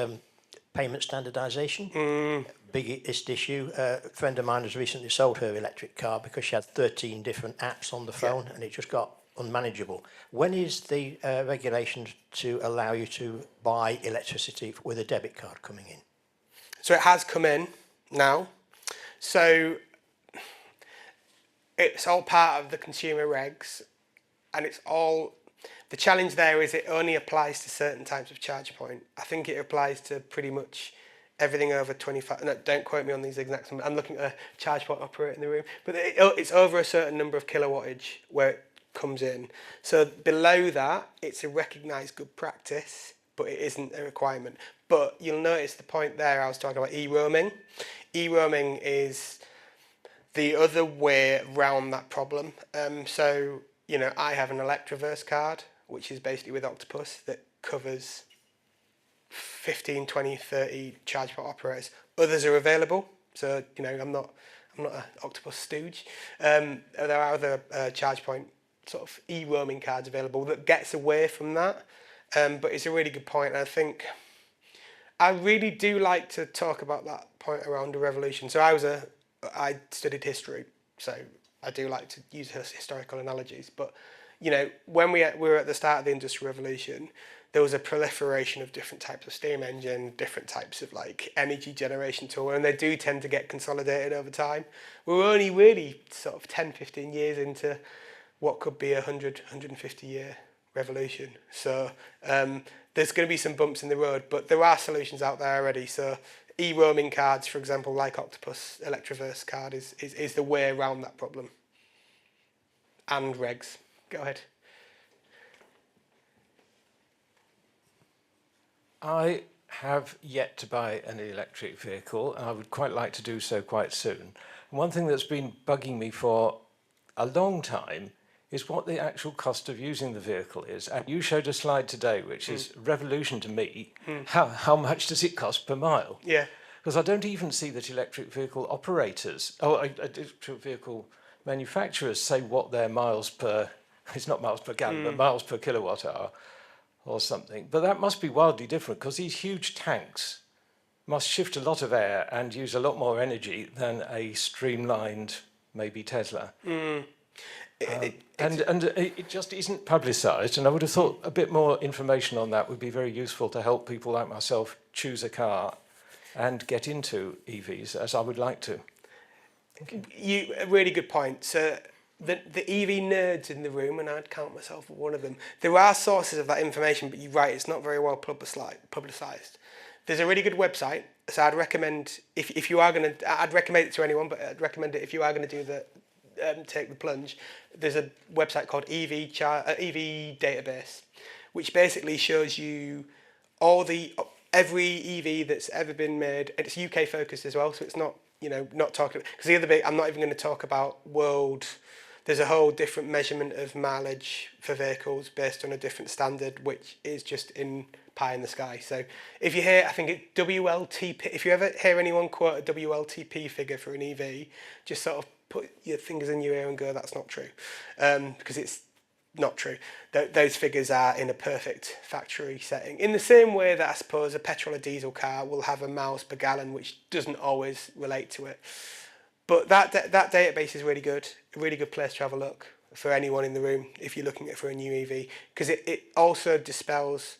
payment standardisation. Biggest issue. A friend of mine has recently sold her electric car because she had 13 different apps on the phone, and it just got unmanageable. When is the regulation to allow you to buy electricity with a debit card coming in? So it has come in now. So it's all part of the consumer regs, and it's all... The challenge there is it only applies to certain types of charge point. I think it applies to pretty much everything over 25. No, don't quote me on these exact numbers. I'm looking at a charge point operator in the room. But it's over a certain number of kilowattage where it comes in. So below that, it's a recognised good practice but it isn't a requirement. But you'll notice the point there I was talking about e-roaming. E-roaming is the other way around that problem. So, you know, I have an Electroverse card, which is basically with Octopus, that covers 15, 20, 30 charge point operators. Others are available. So, you know, I'm not an Octopus stooge. There are other charge point sort of e-roaming cards available that gets away from that. But it's a really good point. And I think I really do like to talk about that point around the revolution. So I studied history, so I do like to use historical analogies. But, you know, when we were at the start of the Industrial Revolution, there was a proliferation of different types of steam engine, different types of like energy generation tool, and they do tend to get consolidated over time. We're only really sort of 10, 15 years into what could be a 100, 150 year revolution. So there's going to be some bumps in the road, but there are solutions out there already. So e-roaming cards, for example, like Octopus Electroverse card is the way around that problem. And regs. Go ahead. I have yet to buy an electric vehicle, and I would quite like to do so quite soon. One thing that's been bugging me for a long time is what the actual cost of using the vehicle is. And you showed a slide today, which is revolution to me. How much does it cost per mile? Yeah. Because I don't even see that electric vehicle operators, electric vehicle manufacturers say what their miles per, it's not miles per gallon, but miles per kilowatt are or something. But that must be wildly different because these huge tanks must shift a lot of air and use a lot more energy than a streamlined, maybe Tesla. And it just isn't publicised, and I would have thought a bit more information on that would be very useful to help people like myself choose a car and get into EVs as I would like to. A really good point. So the EV nerds in the room, and I'd count myself one of them, there are sources of that information, but you're right, it's not very well publicised. There's a really good website, so I'd recommend, if you are going to, I'd recommend it to anyone, but I'd recommend it if you are going to do take the plunge. There's a website called EV Database, which basically shows you every EV that's ever been made, and it's UK focused as well, so it's not, you know, not talking, because the other bit, I'm not even going to talk about world. There's a whole different measurement of mileage for vehicles based on a different standard, which is just in pie in the sky. So if you hear, I think it's WLTP, if you ever hear anyone quote a WLTP figure for an EV, just sort of put your fingers in your ear and go, that's not true, because it's not true. Those figures are in a perfect factory setting. In the same way that I suppose a petrol or diesel car will have a miles per gallon, which doesn't always relate to it. But that database is really good, a really good place to have a look for anyone in the room if you're looking for a new EV, because it also dispels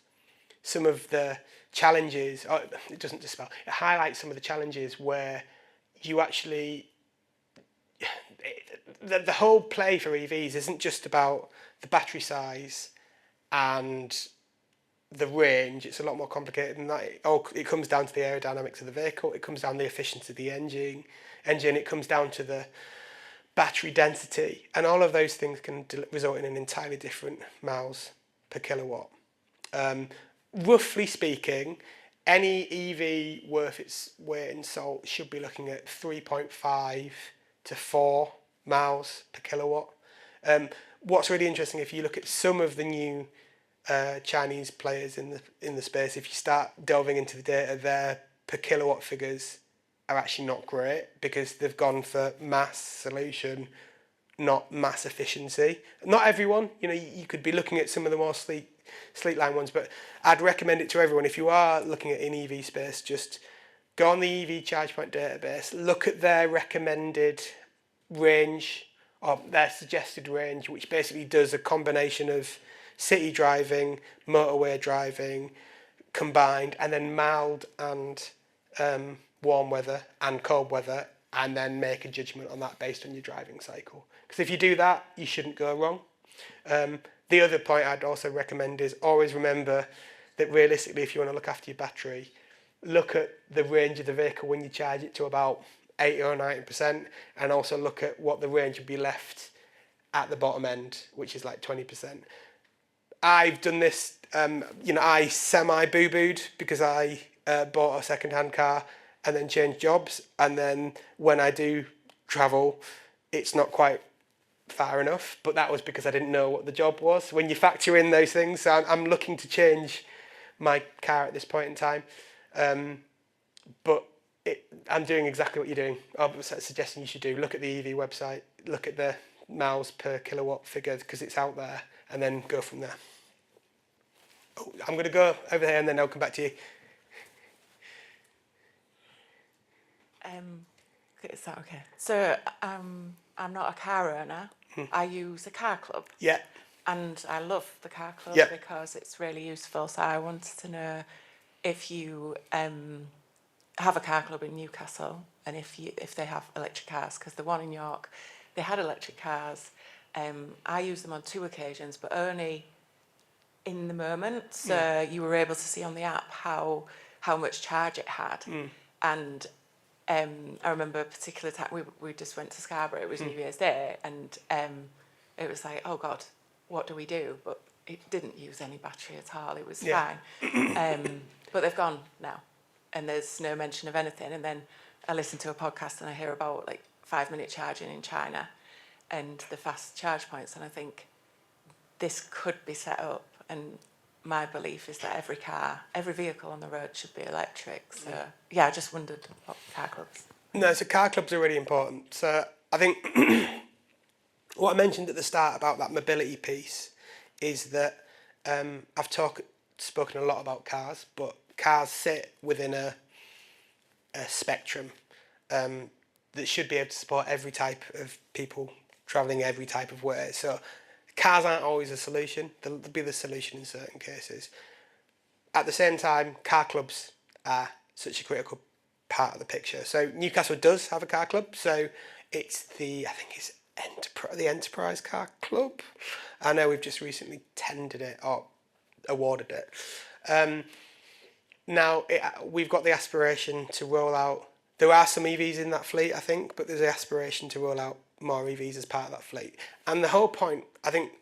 some of the challenges, or it doesn't dispel, it highlights some of the challenges where you actually, the whole play for EVs isn't just about the battery size and the range. It's a lot more complicated than that. It comes down to the aerodynamics of the vehicle, it comes down to the efficiency of the engine, it comes down to the battery density, and all of those things can result in an entirely different miles per kilowatt. Roughly speaking, any EV worth its weight in salt should be looking at 3.5 to 4 miles per kilowatt. What's really interesting, if you look at some of the new Chinese players in the space, if you start delving into the data, their per kilowatt figures are actually not great because they've gone for mass solution, not mass efficiency. Not everyone, you know, you could be looking at some of the more sleek line ones, but I'd recommend it to everyone. If you are looking at an EV space, just go on the EV charge point database, look at their recommended range or their suggested range, which basically does a combination of city driving, motorway driving combined, and then mild and warm weather and cold weather, and then make a judgment on that based on your driving cycle. Because if you do that, you shouldn't go wrong. The other point I'd also recommend is always remember that realistically, if you want to look after your battery, look at the range of the vehicle when you charge it to about 80 or 90%, and also look at what the range would be left at the bottom end, which is like 20%. I've done this, I semi-boo-booed because I bought a second-hand car and then changed jobs. And then when I do travel, it's not quite far enough. But that was because I didn't know what the job was. When you factor in those things, so I'm looking to change my car at this point in time. But I'm doing exactly what you're doing. I'm suggesting you should do. Look at the EV website. Look at the miles per kilowatt figure because it's out there, and then go from there. Oh, I'm going to go over here and then I'll come back to you. Is that okay? So I'm not a car owner. I use a car club. Yeah. And I love the car club Yep. because it's really useful. So I wanted to know if you have a car club in Newcastle and if they have electric cars, because the one in York, they had electric cars. I used them on 2 occasions, but only in the moment. So you were able to see on the app how much charge it had. And I remember a particular time we just went to Scarborough. It was New Year's Day, and it was like, oh God, what do we do? But it didn't use any battery at all. It was fine. But they've gone now, and there's no mention of anything. And then I listen to a podcast and I hear about like 5-minute charging in China and the fast charge points, and I think this could be set up. And my belief is that every vehicle on the road should be electric. So I just wondered what car clubs. No, so car clubs are really important. So I think what I mentioned at the start about that mobility piece is that I've spoken a lot about cars, but cars sit within a spectrum that should be able to support every type of people travelling every type of way. So cars aren't always a solution. They'll be the solution in certain cases. At the same time, car clubs are such a critical part of the picture. So Newcastle does have a car club. So it's the Enterprise Car Club. I know we've just recently tendered it or awarded it. Now, we've got the aspiration to roll out. There are some EVs in that fleet, I think, but there's the aspiration to roll out more EVs as part of that fleet. And the whole point, I think,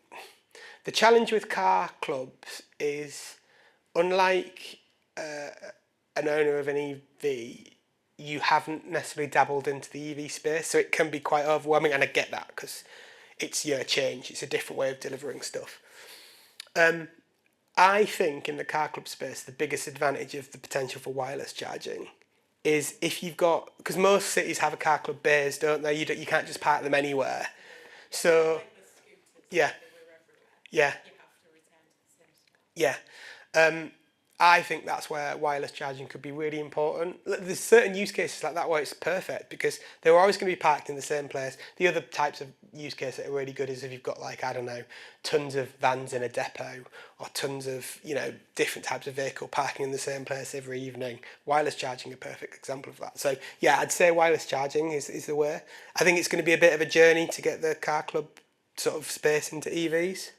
the challenge with car clubs is, unlike an owner of an EV, you haven't necessarily dabbled into the EV space, so it can be quite overwhelming, and I get that because it's a change, it's a different way of delivering stuff. I think in the car club space, the biggest advantage of the potential for wireless charging is if you've got, because most cities have a car club bays, don't they? You can't just park them anywhere. So, yeah. I think that's where wireless charging could be really important. There's certain use cases like that where it's perfect because they're always going to be parked in the same place. The other types of use cases that are really good is if you've got tons of vans in a depot or tons of, different types of vehicle parking in the same place every evening. Wireless charging is a perfect example of that. So yeah, I'd say wireless charging is the way. I think it's going to be a bit of a journey to get the car club sort of space into EVs.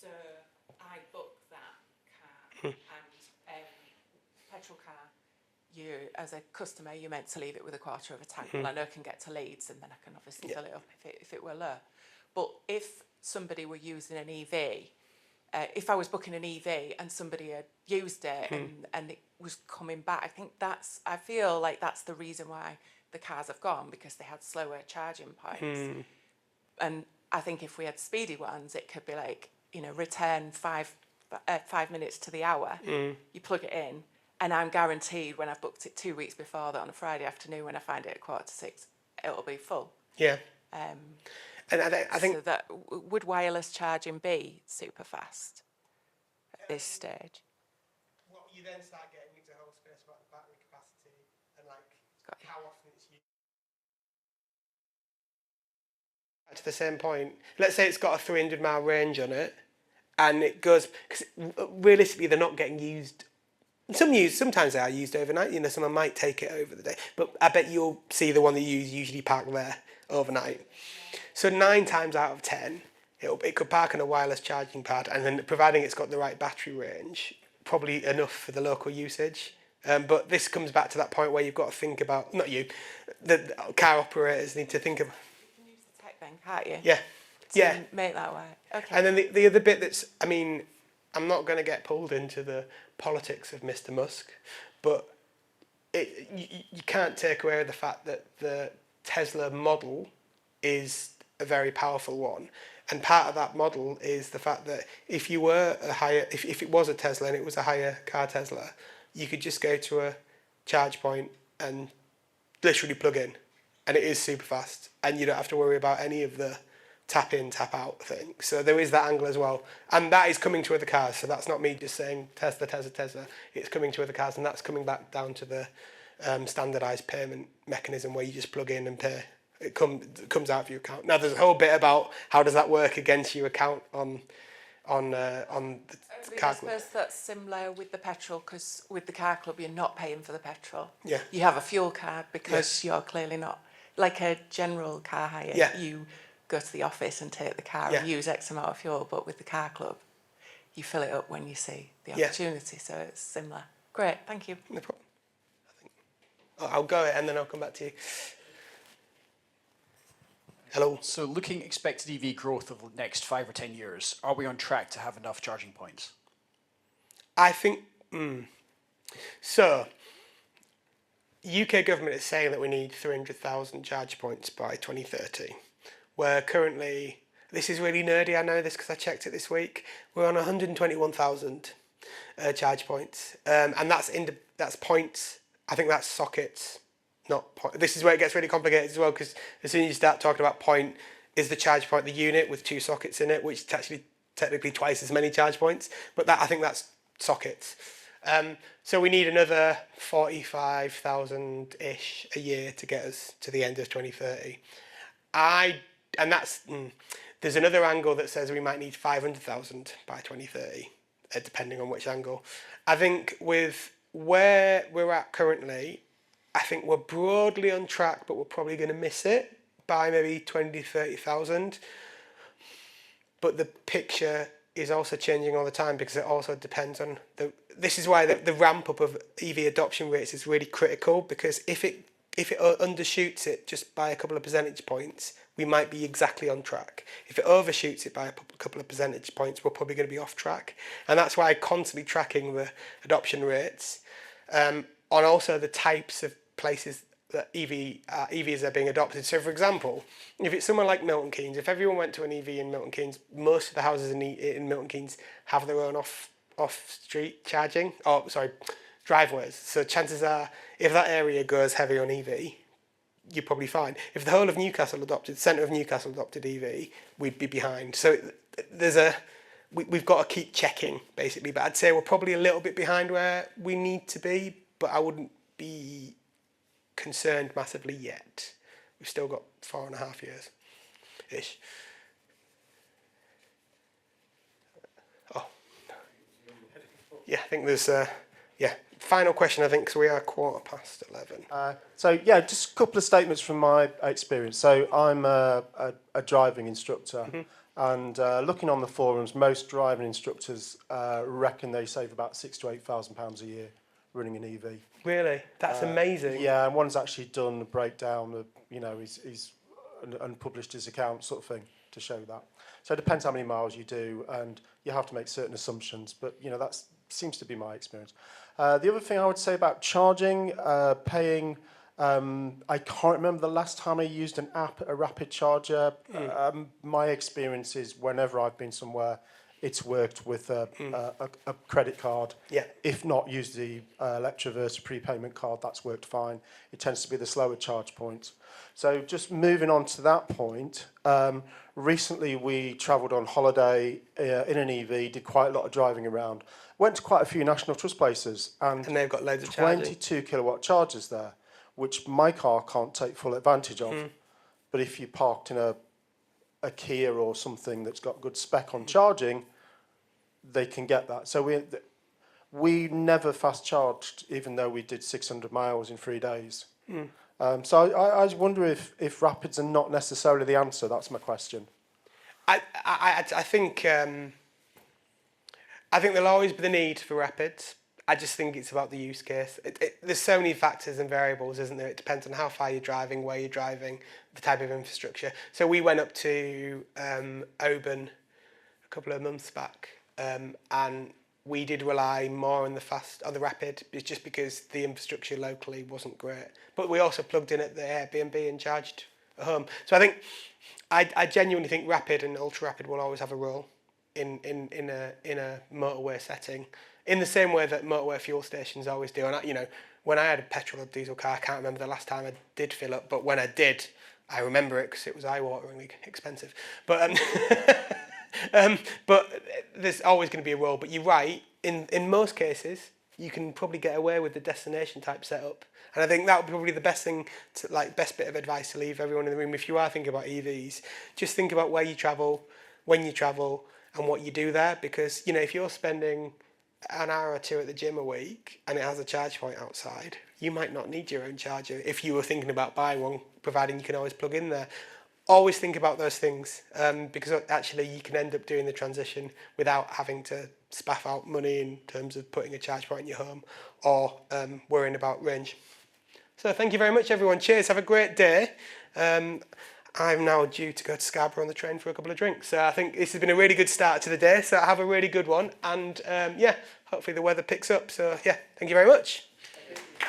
So I booked that car and petrol car, you as a customer you're meant to leave it with a quarter of a tank. Well, I know I can get to Leeds and then I can obviously fill it up if it were low. But if somebody were using an EV, if I was booking an EV and somebody had used it and it was coming back, I feel like that's the reason why the cars have gone, because they had slower charging points. And I think if we had speedy ones, it could be like, return 5 minutes to the hour. You plug it in, and I'm guaranteed when I've booked it 2 weeks before that on a Friday afternoon, when I find it at 5:45, it'll be full. Yeah. And I think so that would wireless charging be super fast at this stage? Well, you then start getting into a whole space about the battery capacity and how often it's used. To the same point, let's say it's got a 300-mile range on it, and it goes, because realistically they're not getting used. Sometimes they are used overnight. Someone might take it over the day, but I bet you'll see the one that you usually park there overnight. So 9 times out of 10, it could park on a wireless charging pad, and then providing it's got the right battery range, probably enough for the local usage. But this comes back to that point where you've got to think about, not you, the car operators need to think of. You can use the tech then, can't you? Yeah. To make that work. Okay. And then the other bit that's, I mean, I'm not going to get pulled into the politics of Mr. Musk, but you can't take away the fact that the Tesla model is a very powerful one. And part of that model is the fact that if you were if it was a Tesla and it was a higher car Tesla, you could just go to a charge point and literally plug in, and it is super fast, and you don't have to worry about any of the tap in, tap out thing. So there is that angle as well. And that is coming to other cars. So that's not me just saying Tesla, Tesla, Tesla. It's coming to other cars, and that's coming back down to the standardised payment mechanism where you just plug in and pay. It comes out of your account. Now, there's a whole bit about how does that work against your account on the car I club. suppose that's similar with the petrol, because with the car club, you're not paying for the petrol. Yeah. You have a fuel card because you're clearly not, like a general car hire, Yeah. you go to the office and take the car Yeah. and use X amount of fuel, but with the car club, you fill it up when you see the opportunity, so it's similar. Great, thank you. No problem. I'll go and then I'll come back to you. Hello. So looking at expected EV growth over the next 5 or 10 years, are we on track to have enough charging points? I think, so, UK government is saying that we need 300,000 charge points by 2030. Where currently, this is really nerdy, I know this because I checked it this week, we're on 121,000 charge points. And that's points, I think that's sockets, not point. This is where it gets really complicated as well, because as soon as you start talking about point, is the charge point the unit with 2 sockets in it, which is actually technically twice as many charge points, but I think that's sockets. So we need another 45,000-ish a year to get us to the end of 2030. There's another angle that says we might need 500,000 by 2030, depending on which angle. I think with where we're at currently, I think we're broadly on track, but we're probably going to miss it by maybe 20,000 to 30,000. But the picture is also changing all the time because it also depends on this is why the ramp up of EV adoption rates is really critical, because if it undershoots it just by a couple of percentage points, we might be exactly on track. If it overshoots it by a couple of percentage points, we're probably going to be off track. And that's why I'm constantly tracking the adoption rates on also the types of places that EVs are being adopted. So, for example, if it's somewhere like Milton Keynes, if everyone went to an EV in Milton Keynes, most of the houses in Milton Keynes have their own off-street charging, driveways. So chances are, if that area goes heavy on EV, you're probably fine. If the whole of Newcastle centre of Newcastle adopted EV, we'd be behind. So we've got to keep checking, basically. But I'd say we're probably a little bit behind where we need to be, but I wouldn't be concerned massively yet. We've still got 4.5 years-ish. Yeah, I think there's final question, I think, because we are 11:15. Just a couple of statements from my experience. So I'm a driving instructor, and looking on the forums, most driving instructors reckon they save about £6,000 to £8,000 a year running an EV. Really? That's amazing. Yeah, and one's actually done a breakdown of, he's unpublished his account sort of thing to show that. So it depends how many miles you do, and you have to make certain assumptions, but that seems to be my experience. The other thing I would say about charging, paying, I can't remember the last time I used an app, a rapid charger. My experience is whenever I've been somewhere, it's worked with a credit card. Yeah. If not, use the Electroverse prepayment card, that's worked fine. It tends to be the slower charge points. So just moving on to that point, recently we travelled on holiday in an EV, did quite a lot of driving around. Went to quite a few National Trust places, and they've got loads of charging. 22 kilowatt chargers there, which my car can't take full advantage of. But if you parked in a Kia or something that's got good spec on charging, they can get that. So we never fast charged, even though we did 600 miles in 3 days. So I wonder if rapids are not necessarily the answer. That's my question. I think there'll always be the need for rapids. I just think it's about the use case. There's so many factors and variables, isn't there? It depends on how far you're driving, where you're driving, the type of infrastructure. So we went up to Oban a couple of months back, and we did rely more on the rapid, it's just because the infrastructure locally wasn't great. But we also plugged in at the Airbnb and charged at home. So I think I genuinely think rapid and ultra rapid will always have a role in a motorway setting, in the same way that motorway fuel stations always do. And when I had a petrol or diesel car, I can't remember the last time I did fill up, but when I did, I remember it because it was eye-wateringly expensive. But but there's always going to be a role. But you're right. In most cases, you can probably get away with the destination type setup. And I think that would be probably the best thing, best bit of advice to leave everyone in the room. If you are thinking about EVs, just think about where you travel, when you travel, and what you do there. Because if you're spending an hour or two at the gym a week and it has a charge point outside, you might not need your own charger if you were thinking about buying one, providing you can always plug in there. Always think about those things, because actually you can end up doing the transition without having to spaff out money in terms of putting a charge point in your home or worrying about range. So thank you very much, everyone. Cheers. Have a great day. I'm now due to go to Scarborough on the train for a couple of drinks. So I think this has been a really good start to the day. So have a really good one. And hopefully the weather picks up. So thank you very much. Thank you.